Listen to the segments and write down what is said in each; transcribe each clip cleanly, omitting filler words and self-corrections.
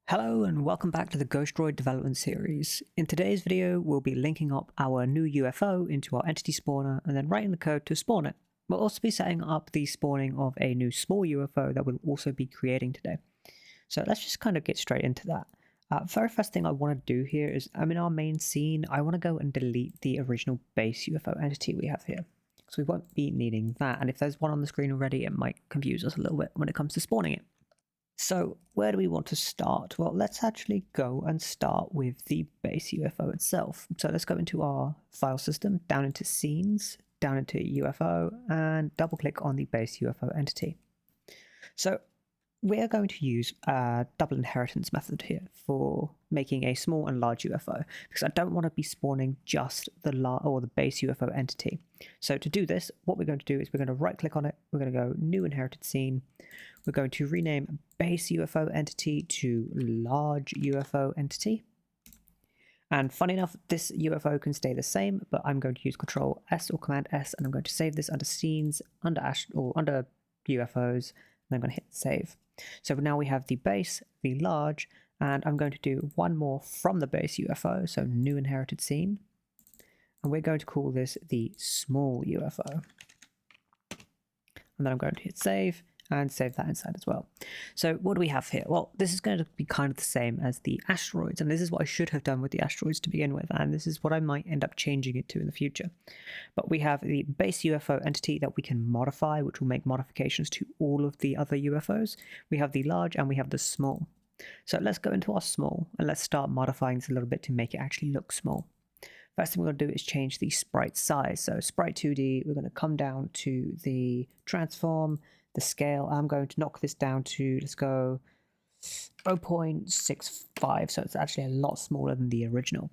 Hello and welcome back to the Go-Stroid development series. In today's video, we'll be linking up our new UFO into our entity spawner and then writing the code to spawn it. We'll also be setting up the spawning of a new small UFO that we'll also be creating today. So let's just kind of get straight into that. Very first thing I want to do here is I'm in our main scene. I want to go and delete the original base UFO entity we have here. So we won't be needing that. And if there's one on the screen already, it might confuse us a little bit when it comes to spawning it. So where do we want to start? Well, let's actually go and start with the base UFO itself. So let's go into our file system, down into scenes, down into UFO, and double click on the base UFO entity. So we're going to use a double inheritance method here for making a small and large UFO, because I don't want to be spawning just the base UFO entity. So to do this, what we're going to do is we're going to right click on it. We're going to go new inherited scene. We're going to rename base UFO entity to large UFO entity. And funny enough, this UFO can stay the same, but I'm going to use Control S or Command S, and I'm going to save this under scenes, under UFOs, and I'm going to hit save. So now we have the base, the large, and I'm going to do one more from the base UFO, so new inherited scene. And we're going to call this the small UFO. And then I'm going to hit save and save that inside as well. So what do we have here? Well, this is going to be kind of the same as the asteroids, and this is what I should have done with the asteroids to begin with, and this is what I might end up changing it to in the future. But we have the base UFO entity that we can modify, which will make modifications to all of the other UFOs. We have the large and we have the small. So let's go into our small and let's start modifying this a little bit to make it actually look small. First thing we're going to do is change the sprite size. So sprite 2D, we're going to come down to the transform, the scale. I'm going to knock this down to, let's go 0.65, so it's actually a lot smaller than the original.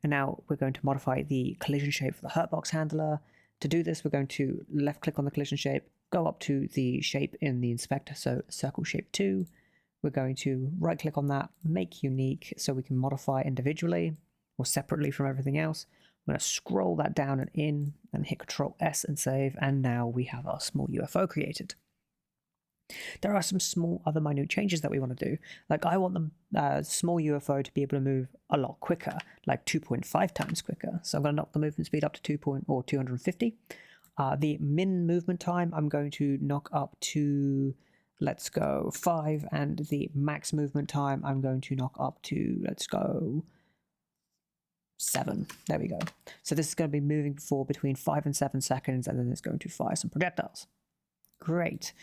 And now we're going to modify the collision shape for the hurtbox handler. To do this, we're going to left click on the collision shape, go up to the shape in the inspector, so circle shape 2. We're going to right click on that, make unique, so we can modify individually or separately from everything else. I'm going to scroll that down and in and hit Control S and save, and now we have our small UFO created. There are some small other minute changes that we want to do. Like I want the small UFO to be able to move a lot quicker, like 2.5 times quicker. So I'm going to knock the movement speed up to 250. The min movement time I'm going to knock up to, let's go 5, and the max movement time I'm going to knock up to, let's go 7. There we go. So this is going to be moving for between 5 and 7 seconds, and then it's going to fire some projectiles. Great.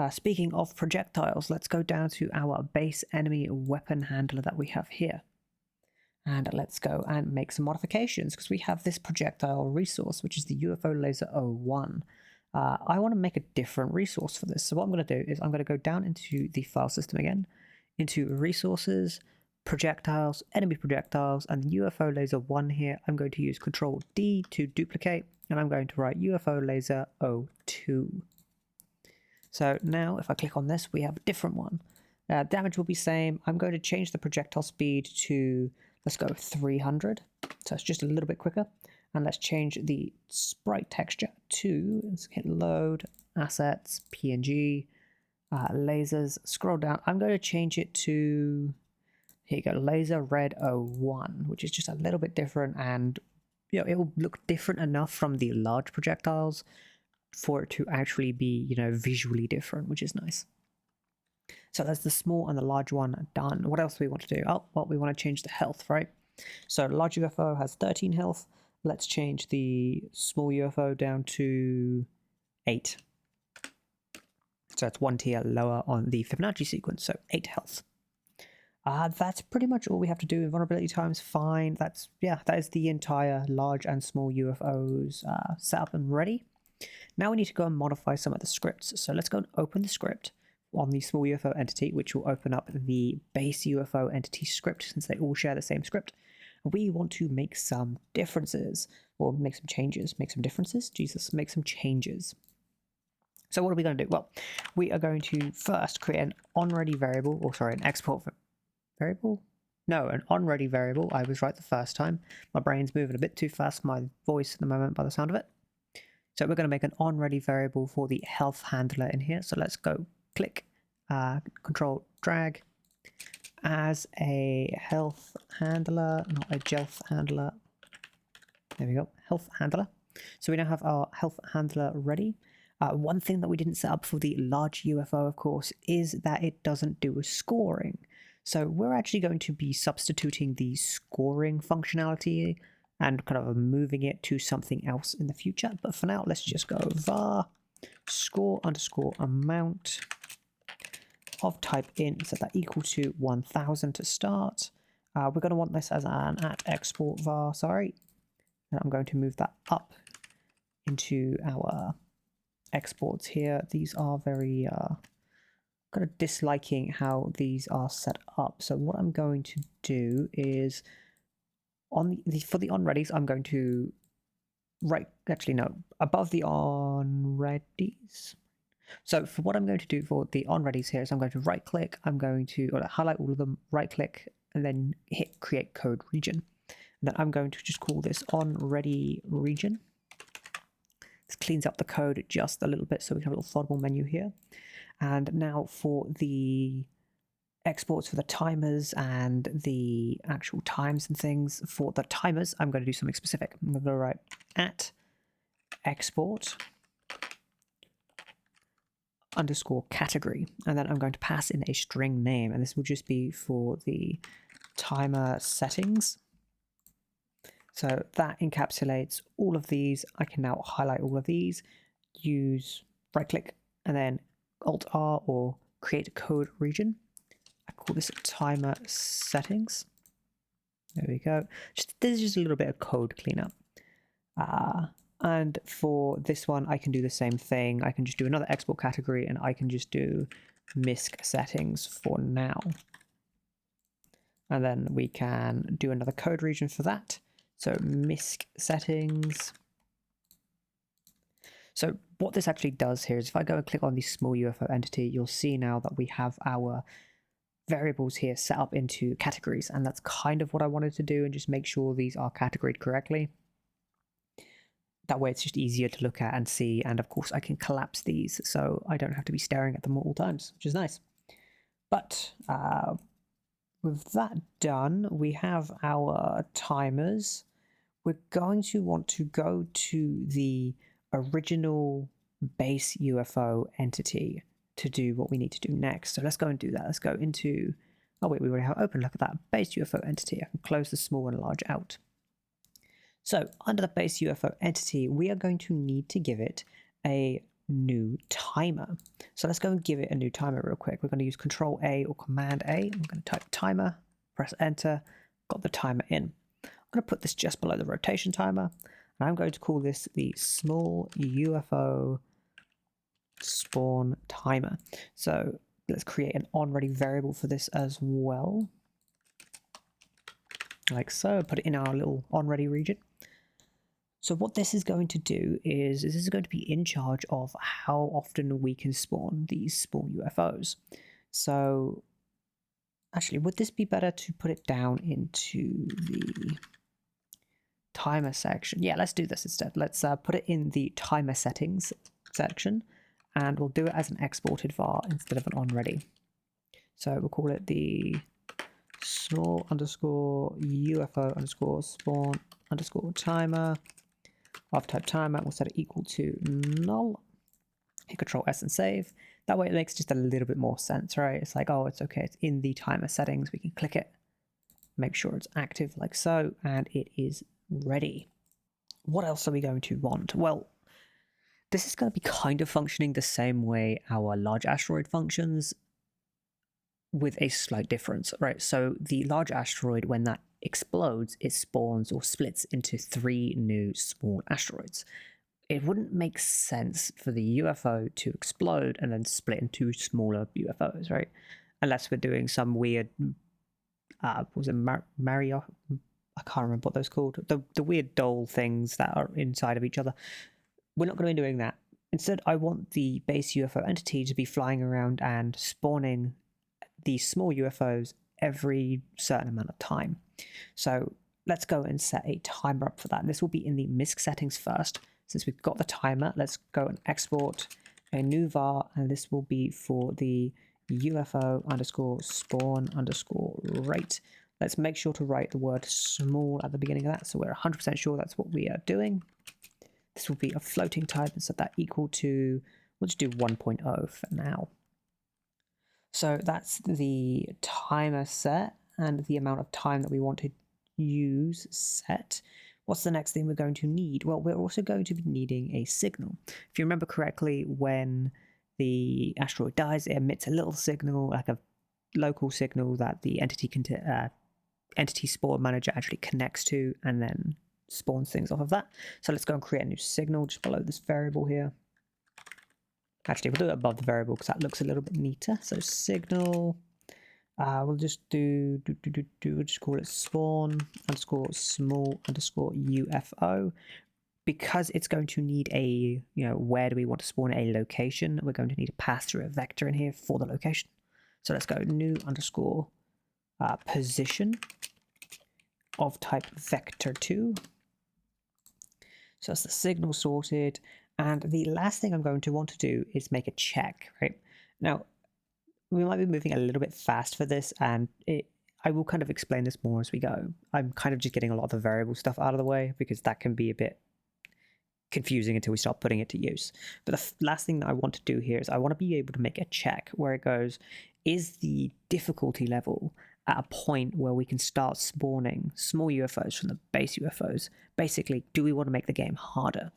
Speaking of projectiles, let's go down to our base enemy weapon handler that we have here. And let's go and make some modifications, because we have this projectile resource, which is the UFO Laser 01. I want to make a different resource for this. So what I'm going to do is I'm going to go down into the file system again, into resources, projectiles, enemy projectiles, and the UFO Laser 1 here. I'm going to use Control D to duplicate, and I'm going to write UFO Laser 02. So now if I click on this, we have a different one. Damage will be same. I'm going to change the projectile speed to, let's go 300. So it's just a little bit quicker. And let's change the sprite texture to, let's hit load, assets, PNG, lasers, scroll down. I'm going to change it to, here you go, laser red 01, which is just a little bit different, and you know, it will look different enough from the large projectiles for it to actually be, visually different, which is nice. So that's the small and the large one done. What else do we want to do? Oh, well, we want to change the health, right? So large UFO has 13 health. Let's change the small UFO down to 8. So it's 1 tier lower on the Fibonacci sequence, so 8 health. That's pretty much all we have to do. Invulnerability time's fine. That is the entire large and small UFOs set up and ready. Now we need to go and modify some of the scripts. So let's go and open the script on the small UFO entity, which will open up the base UFO entity script, since they all share the same script. We want to make some differences, or make some changes. Make some differences? Jesus, make some changes. So what are we going to do? Well, we are going to first create an onReady variable, an export variable? No, an onReady variable. I was right the first time. My brain's moving a bit too fast for my voice at the moment by the sound of it. So we're going to make an onReady variable for the health handler in here. So let's go click, control drag, as a health handler, not a jelf handler. There we go, health handler. So we now have our health handler ready. One thing that we didn't set up for the large UFO, of course, is that it doesn't do a scoring. So we're actually going to be substituting the scoring functionality and kind of moving it to something else in the future. But for now, let's just go var score underscore amount of type int, set that equal to 1000 to start. We're going to want this as an at export var, sorry. And I'm going to move that up into our exports here. These are very kind of disliking how these are set up. So what I'm going to do is on the for the onreadies, I'm going to above the onreadies. So for what I'm going to do for the onreadies here is I'm going to right click, I'm going to highlight all of them, right click, and then hit create code region. And then I'm going to just call this onready region. This cleans up the code just a little bit so we can have a little toggle menu here. And now for the exports for the timers and the actual times and things, for the timers, I'm going to do something specific. I'm going to write at export underscore category, and then I'm going to pass in a string name, and this will just be for the timer settings. So that encapsulates all of these. I can now highlight all of these, use right click, and then Alt R or create a code region. I call this timer settings. There we go. This is just a little bit of code cleanup. And for this one, I can do the same thing. I can just do another export category, and I can just do MISC settings for now. And then we can do another code region for that. So MISC settings. So what this actually does here is if I go and click on the small UFO entity, you'll see now that we have our variables here set up into categories. And that's kind of what I wanted to do, and just make sure these are categorized correctly. That way it's just easier to look at and see, and of course I can collapse these so I don't have to be staring at them at all times, which is nice. But with that done, we have our timers. We're going to want to go to the original base UFO entity to do what we need to do next. So let's go and do that. Let's go into, oh wait, we already have open, look at that, base UFO entity. I can close the small and large out. So under the base UFO entity, we are going to need to give it a new timer. So let's go and give it a new timer real quick. We're going to use Control A or Command A. I'm going to type timer, press enter, got the timer in. I'm going to put this just below the rotation timer, and I'm going to call this the small UFO spawn timer. So let's create an onready variable for this as well. Like so, put it in our little onready region. So what this is going to do is this is going to be in charge of how often we can spawn these small UFOs. So actually, would this be better to put it down into the timer section? Yeah, let's do this instead. Let's put it in the timer settings section, and we'll do it as an exported var instead of an onready. So we'll call it the small underscore UFO underscore spawn underscore timer of type timer. We'll set it equal to null. Hit Control S and save. That way it makes just a little bit more sense, right? It's like, oh, it's okay, it's in the timer settings. We can click it, make sure it's active like so, and it is ready. What else are we going to want? Well, this is going to be kind of functioning the same way our large asteroid functions, with a slight difference, right? So the large asteroid, when that explodes, it spawns or splits into 3 new small asteroids. It wouldn't make sense for the UFO to explode and then split into smaller UFOs, right? Unless we're doing some weird, was it Mario? I can't remember what those called. The weird doll things that are inside of each other. We're not going to be doing that. Instead, I want the base UFO entity to be flying around and spawning these small UFOs every certain amount of time. So let's go and set a timer up for that. And this will be in the MISC settings first. Since we've got the timer, let's go and export a new var, and this will be for the UFO underscore spawn underscore rate. Let's make sure to write the word small at the beginning of that, so we're 100% sure that's what we are doing. This will be a floating type, and set that equal to, we'll just do 1.0 for now. So that's the timer set and the amount of time that we want to use set. What's the next thing we're going to need? Well, we're also going to be needing a signal. If you remember correctly, when the asteroid dies, it emits a little signal, like a local signal that the entity spawn manager actually connects to and then spawns things off of that. So let's go and create a new signal just below this variable here. Actually, we'll do it above the variable because that looks a little bit neater. So signal, we'll just we'll just call it spawn underscore small underscore UFO. Because it's going to need a, where do we want to spawn a location, we're going to need to pass through a vector in here for the location. So let's go new underscore position of type vector2. So that's the signal sorted. And the last thing I'm going to want to do is make a check, right? Now, we might be moving a little bit fast for this, and I will kind of explain this more as we go. I'm kind of just getting a lot of the variable stuff out of the way because that can be a bit confusing until we start putting it to use. But the last thing that I want to do here is I want to be able to make a check where it goes, is the difficulty level at a point where we can start spawning small UFOs from the base UFOs? Basically, do we want to make the game harder?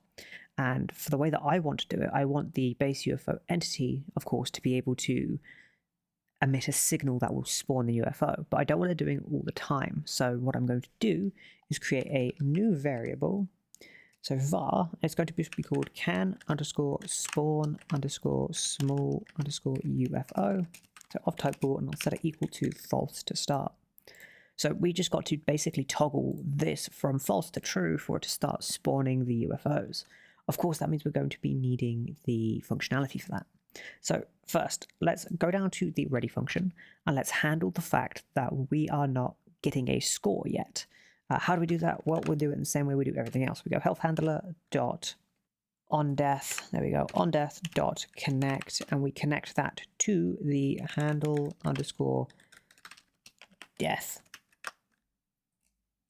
And for the way that I want to do it, I want the base UFO entity, of course, to be able to emit a signal that will spawn the UFO, but I don't want it doing it all the time. So what I'm going to do is create a new variable. So var, it's going to be called can underscore spawn underscore small underscore UFO. So of type bool, and I'll set it equal to false to start. So we just got to basically toggle this from false to true for it to start spawning the UFOs. Of course, that means we're going to be needing the functionality for that. So first, let's go down to the ready function and let's handle the fact that we are not getting a score yet. How do we do that? Well, we'll do it in the same way we do everything else. We go health handler dot on death. There we go. On death dot connect, and we connect that to the handle underscore death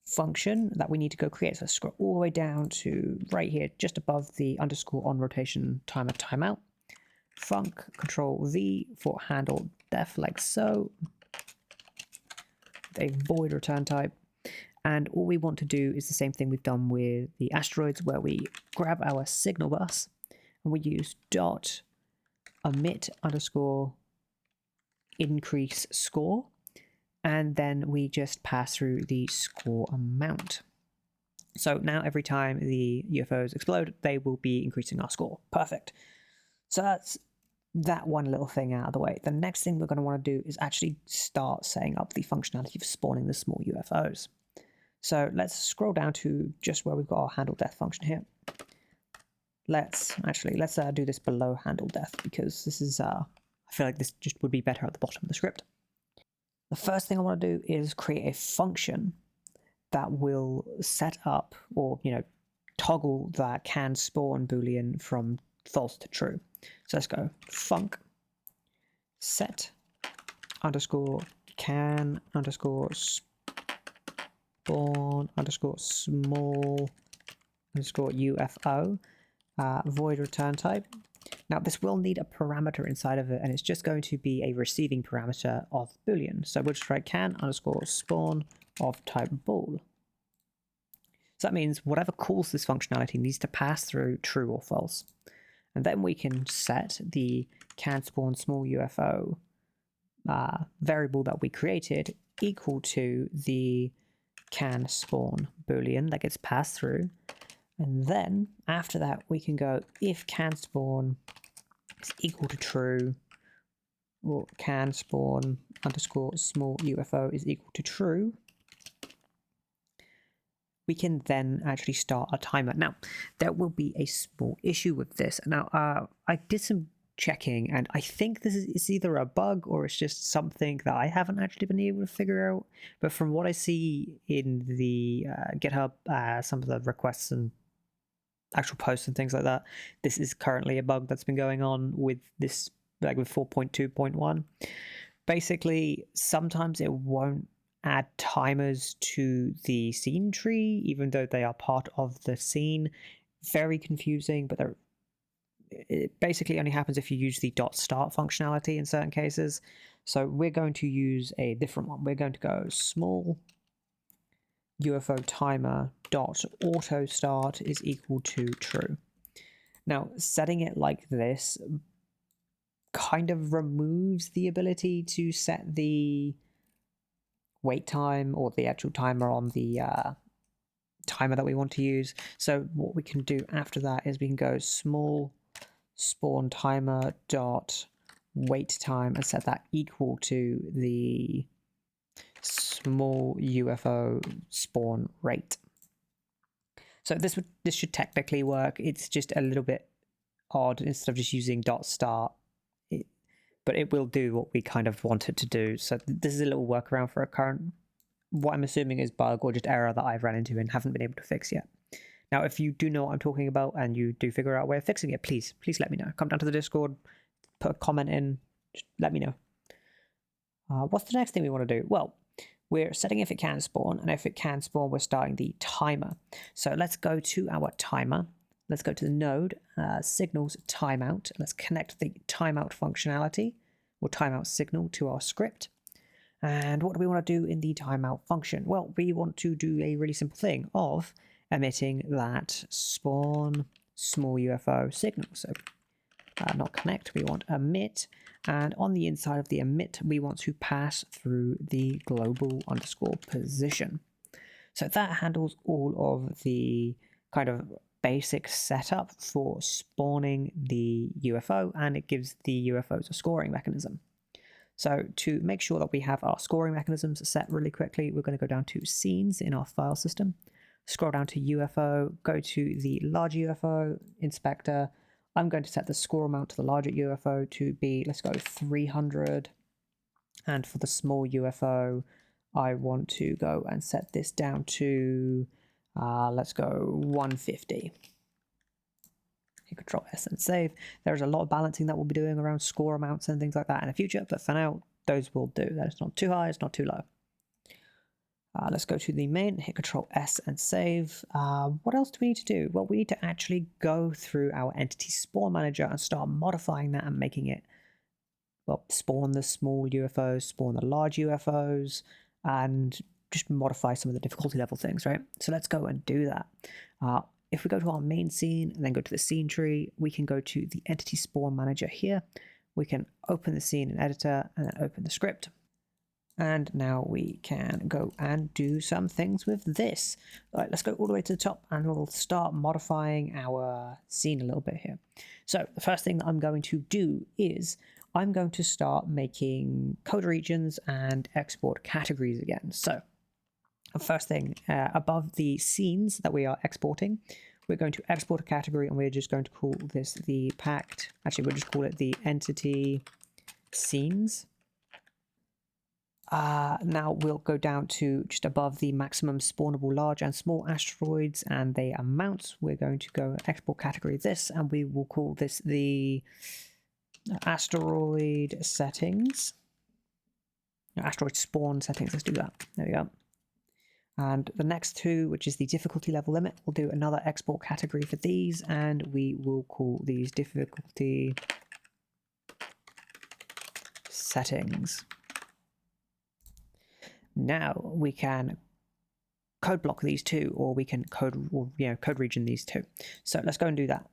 function that we need to go create. So scroll all the way down to right here, just above the underscore on rotation timer timeout. Func control V for handle def, like so. A void return type. And all we want to do is the same thing we've done with the asteroids, where we grab our signal bus and we use dot emit underscore increase score, and then we just pass through the score amount. So now every time the UFOs explode, they will be increasing our score. Perfect. So that's that one little thing out of the way. The next thing we're going to want to do is actually start setting up the functionality of spawning the small UFOs. So let's scroll down to just where we've got our handle death function here. Let's do this below handle death, because this is, I feel like this just would be better at the bottom of the script. The first thing I want to do is create a function that will set up, or, toggle that can spawn Boolean from false to true. So let's go func set underscore can underscore spawn underscore small underscore UFO void return type. Now this will need a parameter inside of it, and it's just going to be a receiving parameter of Boolean. So we'll just write can underscore spawn of type bool. So that means whatever calls this functionality needs to pass through true or false. And then we can set the can spawn small UFO variable that we created equal to the can spawn Boolean that gets passed through. And then after that, we can go if can spawn is equal to true, or can spawn underscore small UFO is equal to true, we can then actually start a timer. Now, there will be a small issue with this. Now, I did some checking, and I think this is either a bug or it's just something that I haven't actually been able to figure out. But from what I see in the GitHub, some of the requests and actual posts and things like that, this is currently a bug that's been going on with this like with 4.2.1. Basically, sometimes it won't add timers to the scene tree, even though they are part of the scene. Very confusing, but it basically only happens if you use the .start functionality in certain cases. So we're going to use a different one. We're going to go small UFO timer .auto start is equal to true. Now, setting it like this kind of removes the ability to set the wait time or the actual timer on the timer that we want to use. So what we can do after that is we can go small spawn timer dot wait time and set that equal to the small UFO spawn rate. So this should technically work. It's just a little bit odd instead of just using .start, but it will do what we kind of want it to do. So this is a little workaround for a current, what I'm assuming is bug or just error that I've ran into and haven't been able to fix yet. Now, if you do know what I'm talking about and you do figure out a way of fixing it, please let me know. Come down to the Discord, put a comment in, just let me know. What's the next thing we want to do? Well, we're setting if it can spawn, and if it can spawn, we're starting the timer. So let's go to our timer. Let's go to the node, signals timeout. Let's connect the timeout functionality or timeout signal to our script. And what do we want to do in the timeout function? Well, we want to do a really simple thing of emitting that spawn small UFO signal. So not connect, we want emit. And on the inside of the emit, we want to pass through the global underscore position. So that handles all of the kind of basic setup for spawning the UFO, and it gives the UFOs a scoring mechanism. So to make sure that we have our scoring mechanisms set really quickly, we're going to go down to scenes in our file system, scroll down to UFO, go to the large UFO inspector. I'm going to set the score amount to the larger UFO to be, let's go 300. And for the small UFO, I want to go and set this down to, let's go 150. Hit Control S and save. There's a lot of balancing that we'll be doing around score amounts and things like that in the future, but for now, those will do. That is not too high, it's not too low. Let's go to the main, hit Control S and save. What else do we need to do? Well, we need to actually go through our entity spawn manager and start modifying that and making it, well, spawn the small UFOs, spawn the large UFOs, and just modify some of the difficulty level things, right? So let's go and do that. If we go to our main scene and then go to the scene tree, we can go to the entity spawn manager here. We can open the scene in editor and then open the script. And now we can go and do some things with this. All right, let's go all the way to the top and we'll start modifying our scene a little bit here. So the first thing that I'm going to do is I'm going to start making code regions and export categories again. So first thing, above the scenes that we are exporting, we're going to export a category and we're just going to call this the packed, actually we'll just call it the entity scenes. Now we'll go down to just above the maximum spawnable large and small asteroids and their amounts. We're going to go export category this and we will call this the asteroid settings. No, asteroid spawn settings, let's do that. There we go. And the next two, which is the difficulty level limit, we'll do another export category for these and we will call these difficulty settings. Now we can code block these two, or we can code region these two. So let's go and do that.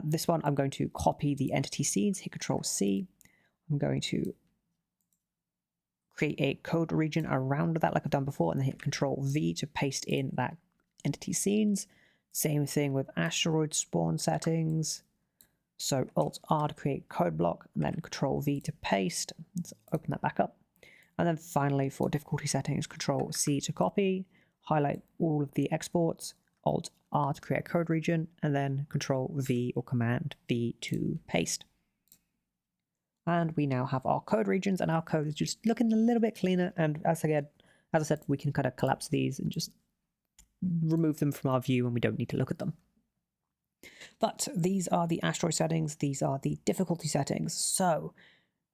This one, I'm going to copy the entity scenes, hit Control C. I'm going to create a code region around that like I've done before, and then hit Control V to paste in that entity scenes. Same thing with asteroid spawn settings. So Alt R to create code block, and then Control V to paste. Let's open that back up. And then finally for difficulty settings, Control C to copy, highlight all of the exports, Alt R to create a code region, and then Control V or Command V to paste. And we now have our code regions, and our code is just looking a little bit cleaner. And as I said, we can kind of collapse these and just remove them from our view, and we don't need to look at them. But these are the asteroid settings, these are the difficulty settings. So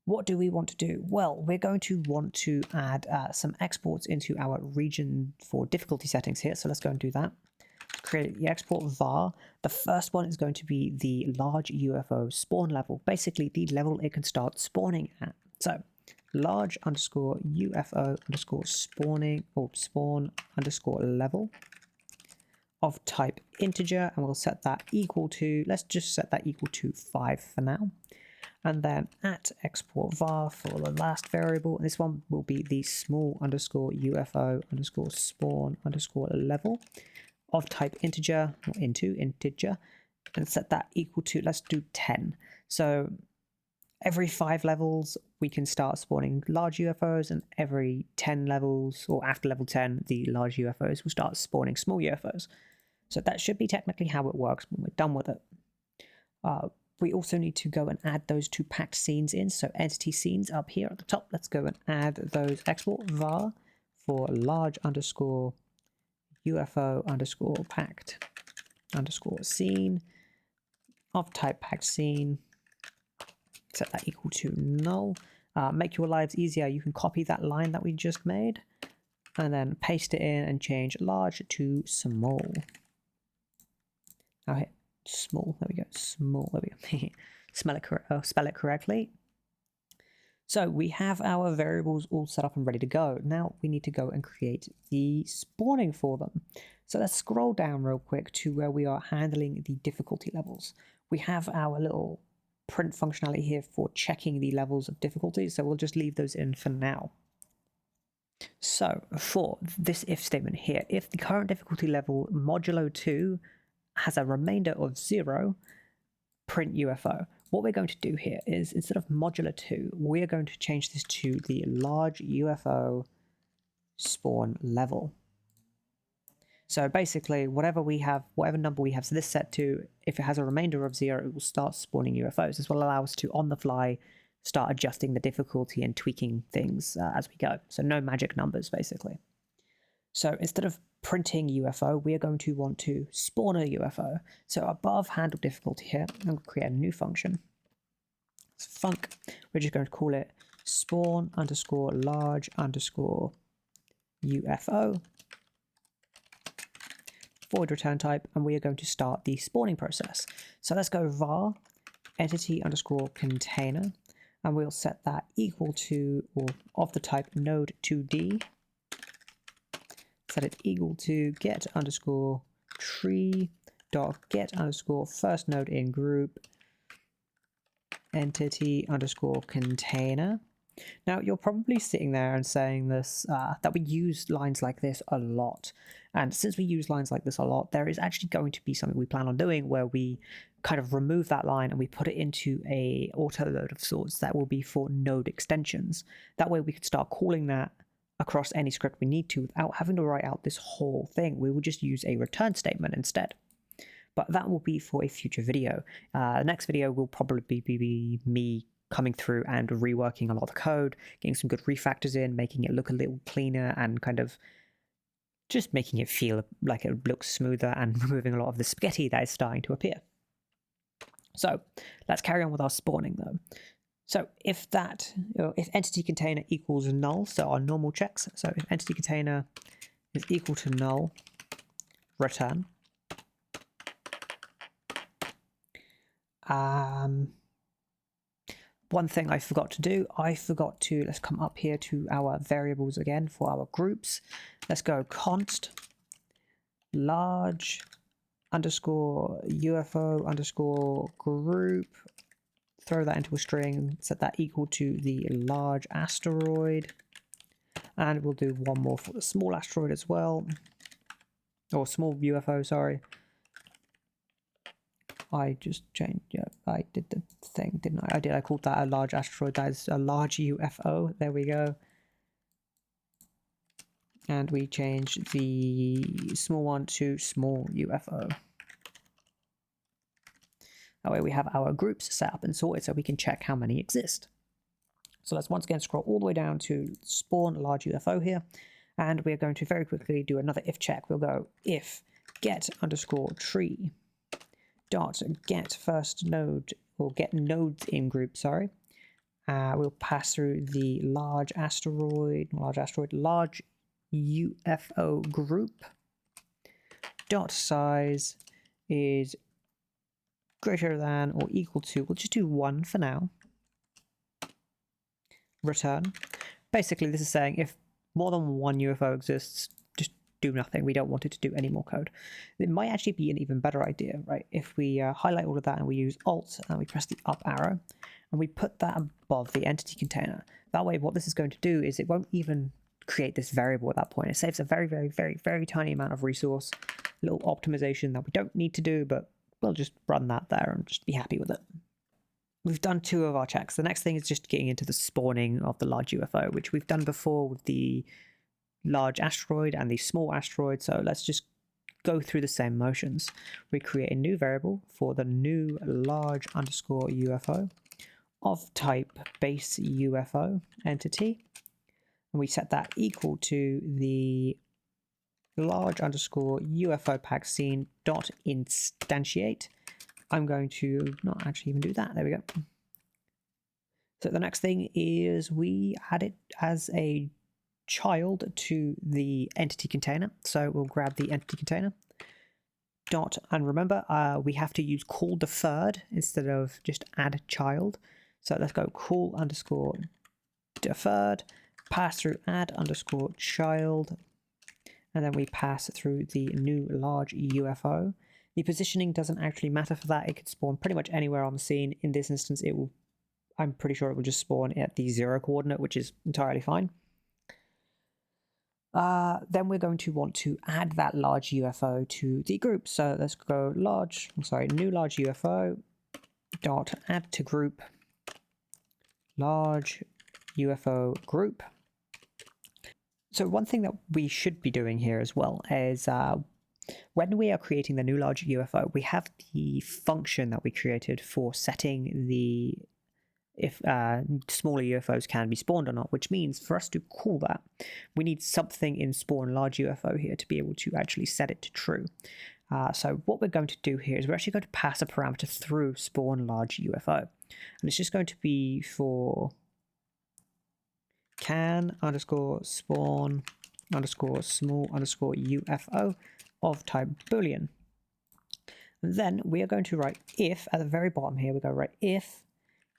what do we want to do? Well, we're going to want to add some exports into our region for difficulty settings here. So let's go and do that. Create the export var. The first one is going to be the large UFO spawn level, basically the level it can start spawning at. So large underscore UFO underscore spawning or spawn underscore level of type integer, and we'll set that equal to, let's just set that equal to 5 for now. And then at export var for the last variable, this one will be the small underscore UFO underscore spawn underscore level of type integer, or integer, and set that equal to, let's do 10. So every 5 levels we can start spawning large UFOs, and every 10 levels, or after level 10, the large UFOs will start spawning small UFOs. So that should be technically how it works when we're done with it. We also need to go and add those 2 packed scenes in. So entity scenes up here at the top. Let's go and add those. Export var for large underscore UFO underscore packed underscore scene of type packed scene. Set that equal to null. Make your lives easier. You can copy that line that we just made and then paste it in and change large to small. Now hit small. There we go. Small. There we go. Spell it correctly. So we have our variables all set up and ready to go. Now we need to go and create the spawning for them. So let's scroll down real quick to where we are handling the difficulty levels. We have our little print functionality here for checking the levels of difficulty. So we'll just leave those in for now. So for this if statement here, if the current difficulty level modulo 2 has a remainder of 0, print UFO. What we're going to do here is, instead of modulo 2, we're going to change this to the large UFO spawn level. So basically, whatever number we have this set to, if it has a remainder of 0, it will start spawning UFOs. This will allow us to, on the fly, start adjusting the difficulty and tweaking things as we go. So no magic numbers, basically. So instead of printing UFO, we are going to want to spawn a UFO. So above handle difficulty here, I'm going to create a new function. It's func. We're just going to call it spawn underscore large underscore UFO. Void return type, and we are going to start the spawning process. So let's go var entity underscore container, and we'll set that equal to, or of the type node 2D. Set it equal to get underscore tree dot get underscore first node in group entity underscore container. Now you're probably sitting there and saying this that we use lines like this a lot, and since we use lines like this a lot, there is actually going to be something we plan on doing where we kind of remove that line and we put it into a auto load of sorts that will be for node extensions. That way we could start calling that across any script we need to without having to write out this whole thing. We will just use a return statement instead. But that will be for a future video. The next video will probably be me coming through and reworking a lot of the code, getting some good refactors in, making it look a little cleaner, and kind of just making it feel like it looks smoother, and removing a lot of the spaghetti that is starting to appear. So let's carry on with our spawning though. So if entity container equals null, so our normal checks, so if entity container is equal to null, return. One thing I forgot to do, let's come up here to our variables again for our groups. Let's go const large underscore UFO underscore group, throw that into a string, set that equal to the large asteroid, and we'll do one more for the small asteroid as well, or small UFO, sorry. I just changed, yeah, I did the thing, didn't I? I called that a large asteroid. That is a large UFO. There we go. And we changed the small one to small UFO. That way we have our groups set up and sorted so we can check how many exist. So let's once again scroll all the way down to spawn large UFO here. And we're going to very quickly do another if check. We'll go if get underscore tree dot get first node, or get nodes in group, sorry. We'll pass through the large UFO group. Dot size is greater than or equal to, we'll just do 1 for now. Return. Basically, this is saying if more than one UFO exists, just do nothing. We don't want it to do any more code. It might actually be an even better idea, right? If we highlight all of that and we use Alt and we press the up arrow and we put that above the entity container. That way, what this is going to do is it won't even create this variable at that point. It saves a very, very, very, very tiny amount of resource, a little optimization that we don't need to do, but we'll just run that there and just be happy with it. We've done 2 of our checks. The next thing is just getting into the spawning of the large UFO, which we've done before with the large asteroid and the small asteroid. So let's just go through the same motions. We create a new variable for the new large underscore UFO of type base UFO entity. And we set that equal to the large underscore UFO pack scene dot instantiate. I'm going to not actually even do that. There we go. So the next thing is we add it as a child to the entity container. So we'll grab the entity container dot, and remember we have to use call deferred instead of just add child. So let's go call underscore deferred, pass through add underscore child, and then we pass through the new large UFO. The positioning doesn't actually matter for that. It could spawn pretty much anywhere on the scene. In this instance, it will, I'm pretty sure it will just spawn at the 0 coordinate, which is entirely fine. Then we're going to want to add that large UFO to the group. So let's go new large UFO dot add to group large UFO group. So one thing that we should be doing here as well is when we are creating the new large UFO, we have the function that we created for setting the if smaller UFOs can be spawned or not, which means for us to call that, we need something in spawn large UFO here to be able to actually set it to true. So what we're going to do here is we're actually going to pass a parameter through spawn large UFO. And it's just going to be for can underscore spawn underscore small underscore UFO of type Boolean. And then we are going to write if, at the very bottom here, we're going to write if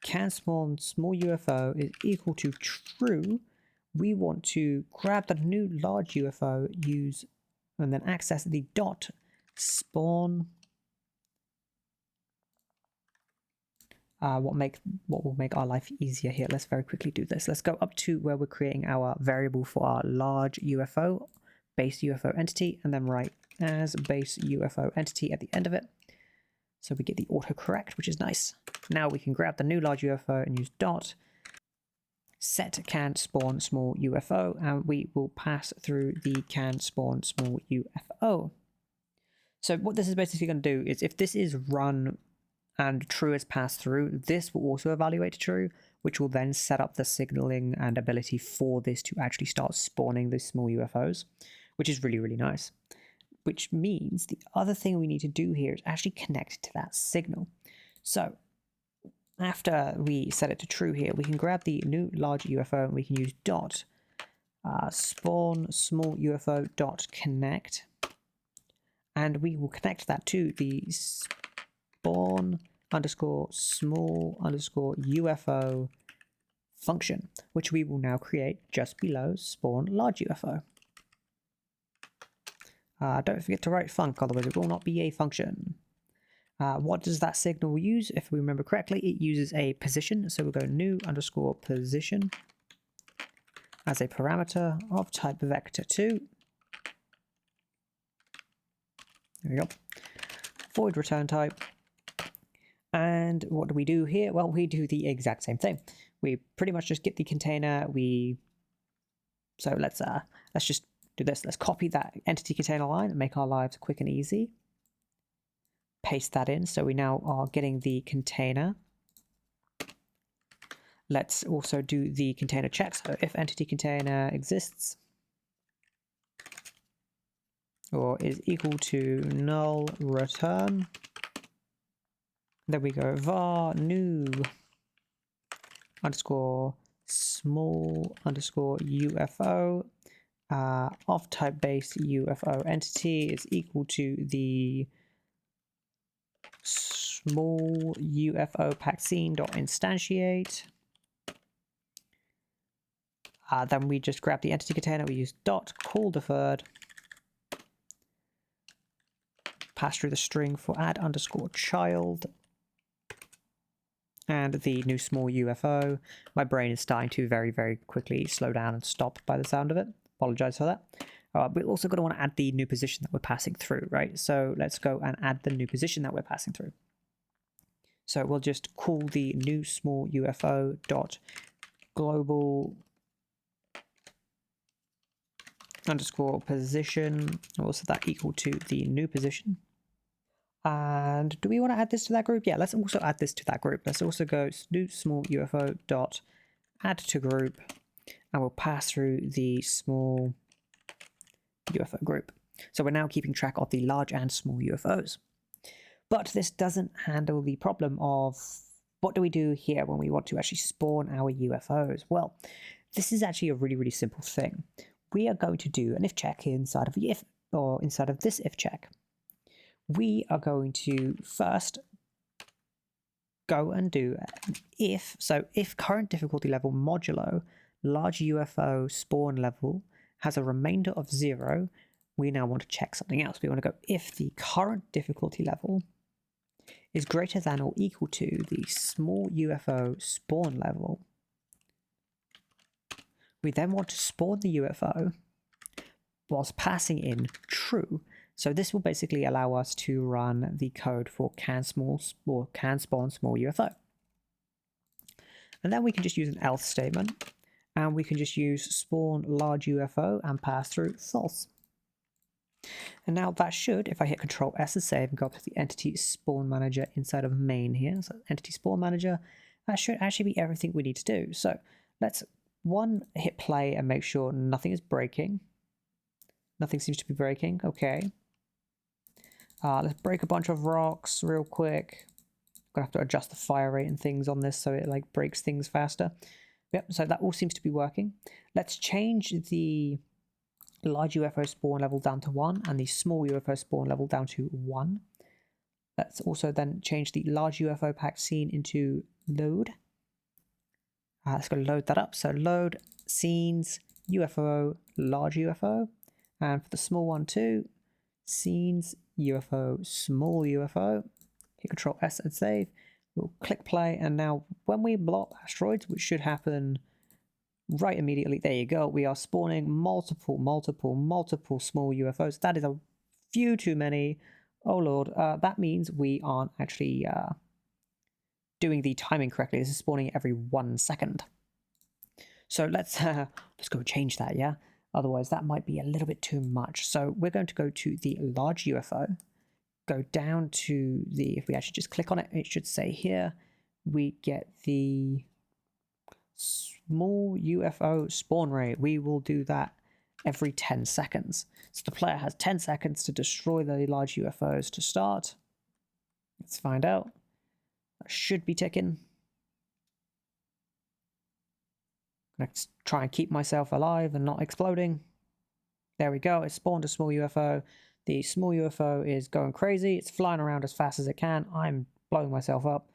can spawn small UFO is equal to true. We want to grab the new large UFO, use, and then access the dot spawn. What will make our life easier here. Let's very quickly do this. Let's go up to where we're creating our variable for our large UFO, base UFO entity, and then write as base UFO entity at the end of it. So we get the autocorrect, which is nice. Now we can grab the new large UFO and use dot set can spawn small UFO, and we will pass through the can spawn small UFO. So what this is basically going to do is if this is run and true is passed through, this will also evaluate to true, which will then set up the signaling and ability for this to actually start spawning the small UFOs, which is really, really nice. Which means the other thing we need to do here is actually connect to that signal. So after we set it to true here, we can grab the new large UFO and we can use dot spawn small UFO dot connect, and we will connect that to the spawn underscore small underscore UFO function, which we will now create just below spawn large UFO. Don't forget to write func, otherwise it will not be a function. What does that signal use? If we remember correctly, it uses a position. So we'll go new underscore position as a parameter of type vector2. There we go. Void return type. And what do we do here? Well, we do the exact same thing. We pretty much just get the container. So let's just do this. Let's copy that entity container line and make our lives quick and easy. Paste that in. So we now are getting the container. Let's also do the container check. So if entity container exists or is equal to null return, Then we go var new underscore small underscore UFO of type base UFO entity is equal to the small UFO packscene.instantiate. Then we just grab the entity container, we use dot call deferred, pass through the string for add underscore child, and the new small UFO. My brain is starting to very, very quickly slow down and stop by the sound of it. Apologize for that. We're also going to want to add the new position that we're passing through, right? So let's go and add the new position that we're passing through. So we'll just call the new small UFO dot global underscore position. We'll set that equal to the new position. And do we want to add this to that group? Yeah, let's also add this to that group. Let's also go new small UFO dot add to group, and we'll pass through the small UFO group. So we're now keeping track of the large and small UFOs. But this doesn't handle the problem of what do we do here when we want to actually spawn our UFOs? Well, this is actually a really, really simple thing. We are going to do an if check inside of the if, or inside of this if check. We are going to first go and do if, so if current difficulty level modulo large UFO spawn level has a remainder of 0, we now want to check something else. We want to go if the current difficulty level is greater than or equal to the small UFO spawn level. We then want to spawn the UFO whilst passing in true. So this will basically allow us to run the code for can spawn small UFO. And then we can just use an else statement, and we can just use spawn large UFO and pass through false. And now that should, if I hit Control S and save and go up to the entity spawn manager inside of main here, so entity spawn manager, that should actually be everything we need to do. So let's hit play and make sure nothing is breaking. Nothing seems to be breaking. Okay. Let's break a bunch of rocks real quick. Gonna have to adjust the fire rate and things on this so it like breaks things faster. Yep, so that all seems to be working. Let's change the large UFO spawn level down to 1 and the small UFO spawn level down to 1. Let's also then change the large UFO pack scene into load. Let's go load that up. So load scenes UFO large UFO, and for the small one too, scenes UFO small UFO. Hit Control S and save. We'll click play, and now when we block asteroids, which should happen right immediately, there you go, we are spawning multiple small UFOs. That is a few too many. Oh lord, that means we aren't actually doing the timing correctly. This is spawning every 1 second. So let's go change that, yeah? Otherwise that might be a little bit too much. So we're going to go to the large UFO, go down to the, if we actually just click on it, it should say here, we get the small UFO spawn rate. We will do that every 10 seconds. So the player has 10 seconds to destroy the large UFOs to start. Let's find out. That should be ticking. Let's try and keep myself alive and not exploding. There we go, it spawned a small UFO. The small UFO is going crazy. It's flying around as fast as it can. I'm blowing myself up.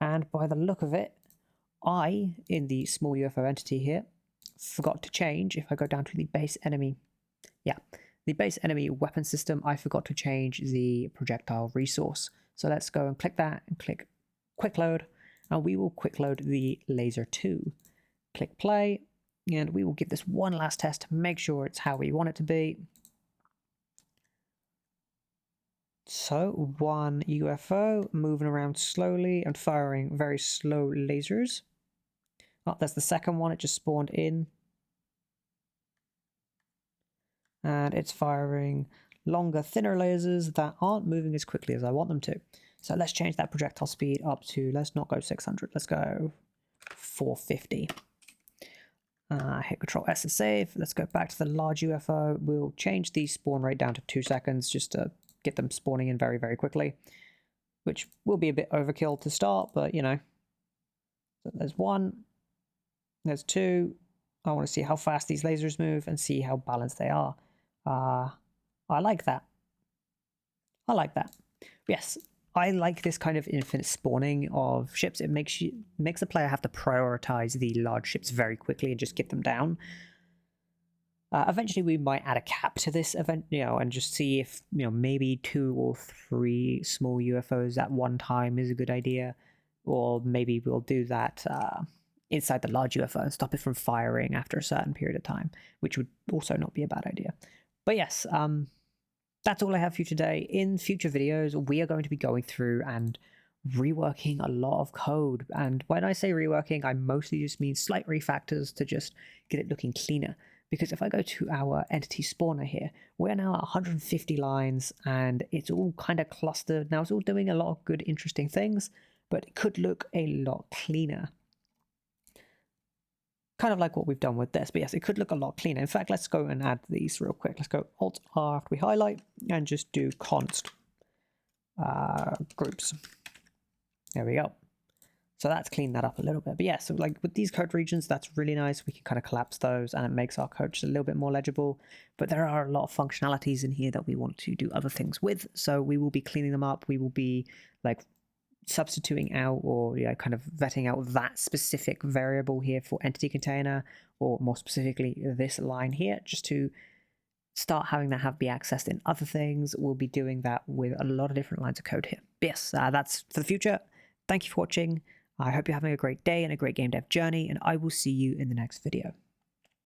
And by the look of it, I, in the small UFO entity here, forgot to change. If I go down to the base enemy, yeah, the base enemy weapon system, I forgot to change the projectile resource. So let's go and click that and click quick load, and we will quick load the laser 2. Click play, and we will give this one last test to make sure it's how we want it to be. So, one UFO moving around slowly and firing very slow lasers. Oh, there's the second one, it just spawned in. And it's firing longer, thinner lasers that aren't moving as quickly as I want them to. So let's change that projectile speed up to, let's not go 600, let's go 450. Hit Control S to save. Let's go back to the large UFO. We'll change the spawn rate down to 2 seconds just to get them spawning in very, very quickly. which will be a bit overkill to start, but you know. So there's 1, there's 2. I want to see how fast these lasers move and see how balanced they are. I like that. I like that. Yes, I like this kind of infinite spawning of ships. It makes the player have to prioritize the large ships very quickly and just get them down. Eventually, we might add a cap to this event, you know, and just see if, you know, maybe 2 or 3 small UFOs at one time is a good idea, or maybe we'll do that inside the large UFO and stop it from firing after a certain period of time, which would also not be a bad idea. But yes, that's all I have for you today. In future videos, we are going to be going through and reworking a lot of code. And when I say reworking, I mostly just mean slight refactors to just get it looking cleaner. Because if I go to our entity spawner here, we're now at 150 lines and it's all kind of clustered. Now it's all doing a lot of good, interesting things, but it could look a lot cleaner. Kind of like what we've done with this, but yes, it could look a lot cleaner. In fact, let's go and add these real quick. Let's go Alt-R after we highlight and just do const groups. There we go. So that's cleaned that up a little bit. But yeah, so like with these code regions, that's really nice. We can kind of collapse those and it makes our code just a little bit more legible. But there are a lot of functionalities in here that we want to do other things with. So we will be cleaning them up. We will be like substituting out or kind of vetting out that specific variable here for entity container, or more specifically this line here, just to start having that be accessed in other things. We'll be doing that with a lot of different lines of code here. But yes, that's for the future. Thank you for watching. I hope you're having a great day and a great game dev journey, and I will see you in the next video.